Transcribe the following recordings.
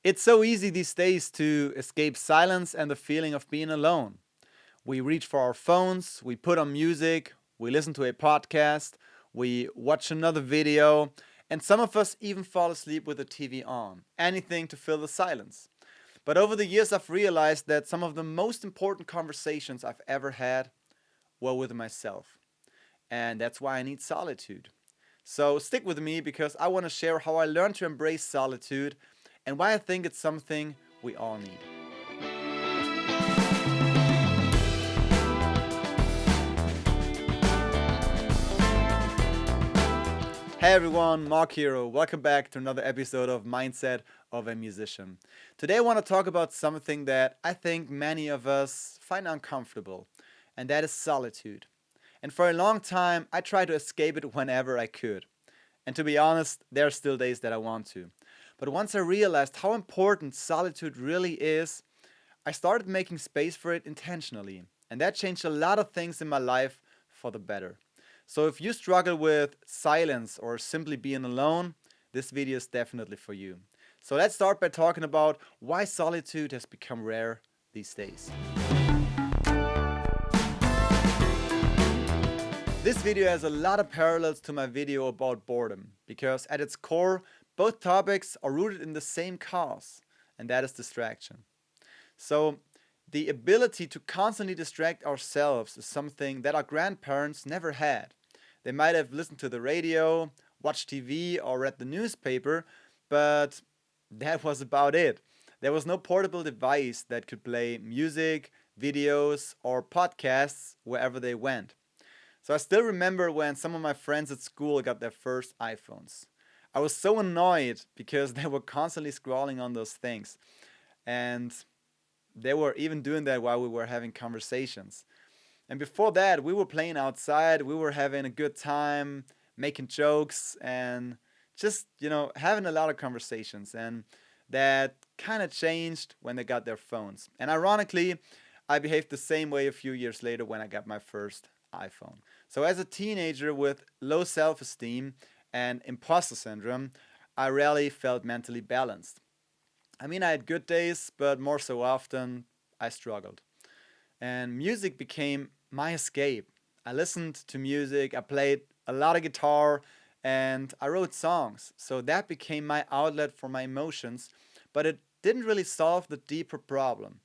It's so easy these days to escape silence and the feeling of being alone. We reach for our phones, we put on music, we listen to a podcast, we watch another video, and some of us even fall asleep with the TV on. Anything to fill the silence. But over the years, I've realized that some of the most important conversations I've ever had were with myself. And that's why I need solitude. So stick with me because I want to share how I learned to embrace solitude and why I think it's something we all need. Hey everyone, Mark here. Welcome back to another episode of Mindset of a Musician. Today I want to talk about something that I think many of us find uncomfortable, and that is solitude. And for a long time, I tried to escape it whenever I could. And to be honest, there are still days that I want to. But once I realized how important solitude really is, I started making space for it intentionally. And that changed a lot of things in my life for the better. So if you struggle with silence or simply being alone, this video is definitely for you. So let's start by talking about why solitude has become rare these days. This video has a lot of parallels to my video about boredom, because at its core, both topics are rooted in the same cause, and that is distraction. So, the ability to constantly distract ourselves is something that our grandparents never had. They might have listened to the radio, watched TV, or read the newspaper, but that was about it. There was no portable device that could play music, videos, or podcasts wherever they went. So I still remember when some of my friends at school got their first iPhones. I was so annoyed because they were constantly scrolling on those things. And they were even doing that while we were having conversations. And before that, we were playing outside, we were having a good time, making jokes, and just, having a lot of conversations. And that kind of changed when they got their phones. And ironically, I behaved the same way a few years later when I got my first iPhone. So as a teenager with low self-esteem and imposter syndrome, I rarely felt mentally balanced. I mean, I had good days, but more so often, I struggled. And music became my escape. I listened to music, I played a lot of guitar, and I wrote songs. So that became my outlet for my emotions, but it didn't really solve the deeper problem.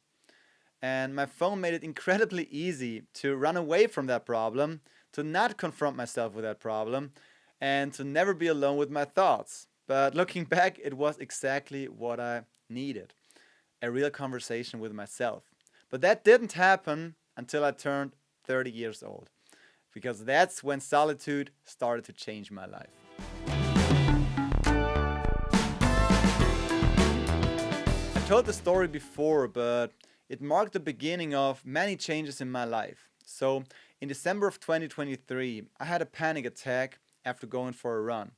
And my phone made it incredibly easy to run away from that problem, to not confront myself with that problem, and to never be alone with my thoughts. But looking back, it was exactly what I needed, a real conversation with myself. But that didn't happen until I turned 30 years old, because that's when solitude started to change my life. I told the story before, but it marked the beginning of many changes in my life. So, in December of 2023, I had a panic attack after going for a run.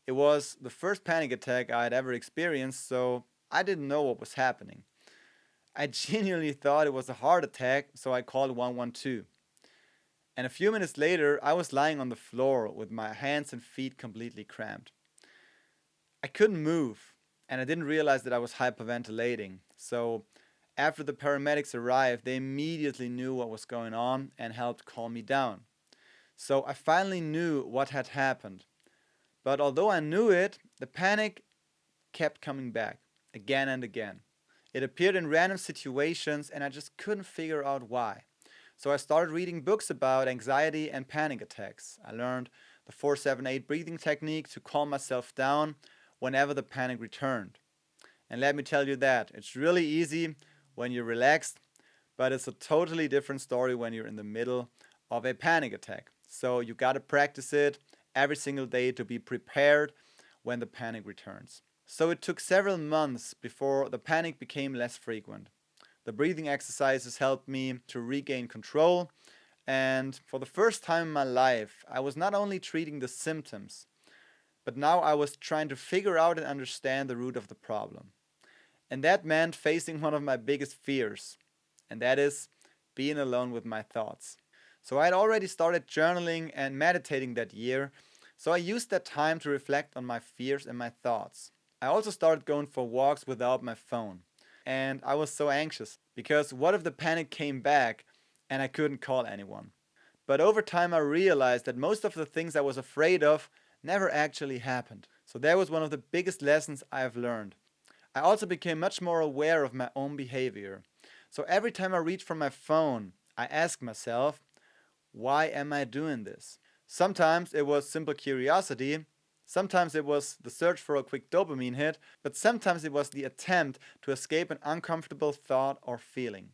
It was the first panic attack I had ever experienced, so I didn't know what was happening. I genuinely thought it was a heart attack, so I called 112. And a few minutes later, I was lying on the floor with my hands and feet completely cramped. I couldn't move, and I didn't realize that I was hyperventilating. So, after the paramedics arrived, they immediately knew what was going on and helped calm me down. So, I finally knew what had happened. But although I knew it, the panic kept coming back again and again. It appeared in random situations and I just couldn't figure out why. So I started reading books about anxiety and panic attacks. I learned the 478 breathing technique to calm myself down whenever the panic returned. And let me tell you that it's really easy when you're relaxed, but it's a totally different story when you're in the middle of a panic attack. So you gotta practice it every single day to be prepared when the panic returns. So it took several months before the panic became less frequent. The breathing exercises helped me to regain control, and for the first time in my life, I was not only treating the symptoms, but now I was trying to figure out and understand the root of the problem. And that meant facing one of my biggest fears, and that is being alone with my thoughts. So I had already started journaling and meditating that year, so I used that time to reflect on my fears and my thoughts. I also started going for walks without my phone. And I was so anxious because what if the panic came back and I couldn't call anyone? But over time, I realized that most of the things I was afraid of never actually happened. So that was one of the biggest lessons I have learned. I also became much more aware of my own behavior. So every time I reach for my phone, I ask myself, why am I doing this? Sometimes it was simple curiosity, sometimes it was the search for a quick dopamine hit, but sometimes it was the attempt to escape an uncomfortable thought or feeling.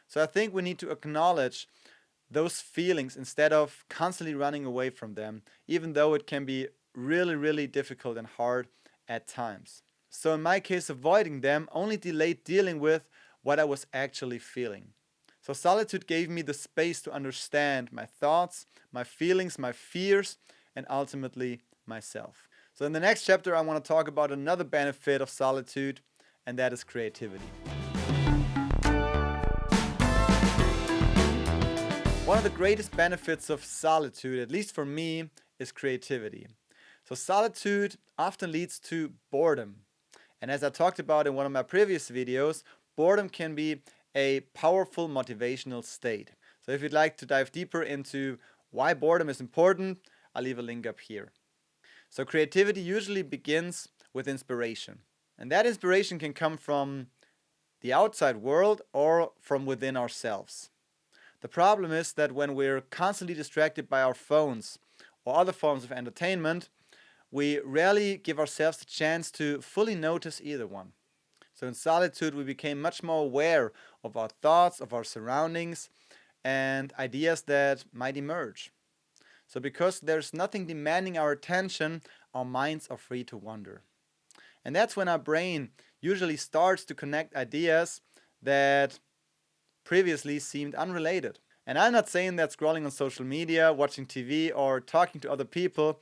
So I think we need to acknowledge those feelings instead of constantly running away from them, even though it can be really, really difficult and hard at times. So in my case, avoiding them only delayed dealing with what I was actually feeling. So solitude gave me the space to understand my thoughts, my feelings, my fears, and ultimately myself. So in the next chapter, I want to talk about another benefit of solitude, and that is creativity. One of the greatest benefits of solitude, at least for me, is creativity. So solitude often leads to boredom. And as I talked about in one of my previous videos, boredom can be a powerful motivational state. So if you'd like to dive deeper into why boredom is important, I'll leave a link up here. So creativity usually begins with inspiration. And that inspiration can come from the outside world or from within ourselves. The problem is that when we're constantly distracted by our phones or other forms of entertainment, we rarely give ourselves the chance to fully notice either one. So in solitude, we became much more aware of our thoughts, of our surroundings, and ideas that might emerge. So because there's nothing demanding our attention, our minds are free to wander. And that's when our brain usually starts to connect ideas that previously seemed unrelated. And I'm not saying that scrolling on social media, watching TV, or talking to other people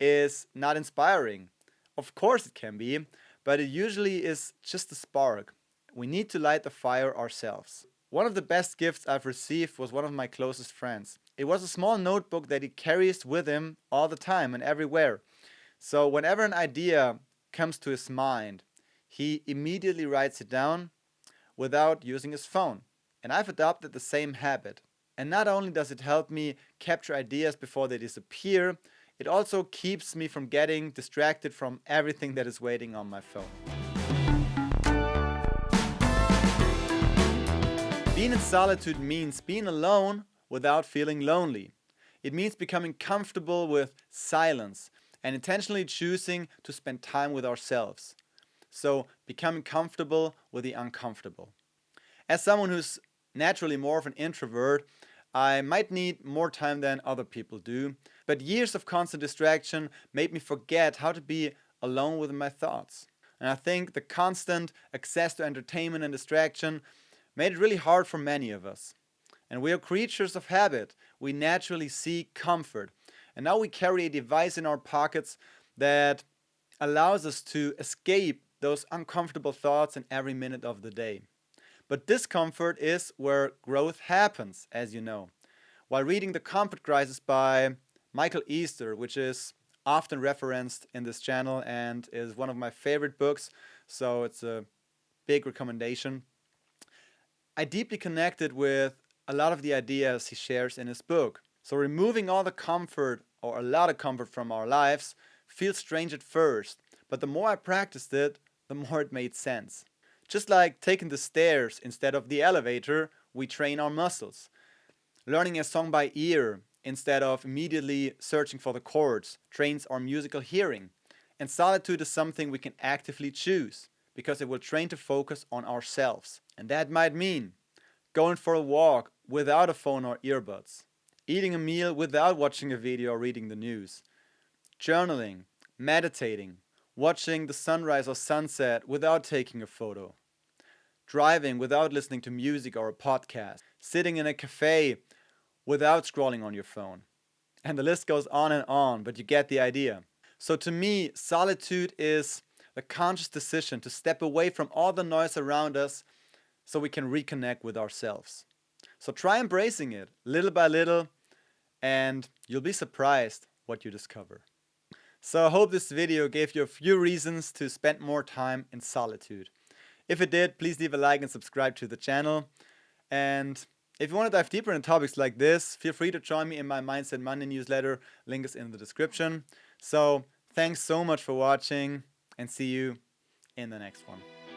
is not inspiring. Of course it can be, but it usually is just a spark. We need to light the fire ourselves. One of the best gifts I've received was one of my closest friends. It was a small notebook that he carries with him all the time and everywhere. So whenever an idea comes to his mind, he immediately writes it down without using his phone. And I've adopted the same habit. And not only does it help me capture ideas before they disappear, it also keeps me from getting distracted from everything that is waiting on my phone. Being in solitude means being alone without feeling lonely. It means becoming comfortable with silence and intentionally choosing to spend time with ourselves. So, becoming comfortable with the uncomfortable. As someone who's naturally more of an introvert, I might need more time than other people do, but years of constant distraction made me forget how to be alone with my thoughts. And I think the constant access to entertainment and distraction made it really hard for many of us. And we are creatures of habit. We naturally seek comfort. And now we carry a device in our pockets that allows us to escape those uncomfortable thoughts in every minute of the day. But discomfort is where growth happens, as you know. While reading The Comfort Crisis by Michael Easter, which is often referenced in this channel and is one of my favorite books, so it's a big recommendation, I deeply connected with a lot of the ideas he shares in his book. So removing all the comfort or a lot of comfort from our lives feels strange at first, but the more I practiced it, the more it made sense. Just like taking the stairs instead of the elevator, we train our muscles. Learning a song by ear instead of immediately searching for the chords trains our musical hearing. And solitude is something we can actively choose because it will train to focus on ourselves. And that might mean going for a walk without a phone or earbuds, eating a meal without watching a video or reading the news, journaling, meditating, watching the sunrise or sunset without taking a photo, driving without listening to music or a podcast, sitting in a cafe without scrolling on your phone. And the list goes on, but you get the idea. So to me, solitude is the conscious decision to step away from all the noise around us so we can reconnect with ourselves. So try embracing it little by little, and you'll be surprised what you discover. So I hope this video gave you a few reasons to spend more time in solitude. If it did, please leave a like and subscribe to the channel. And if you want to dive deeper into topics like this, feel free to join me in my Mindset Monday newsletter. Link is in the description. So thanks so much for watching, and see you in the next one.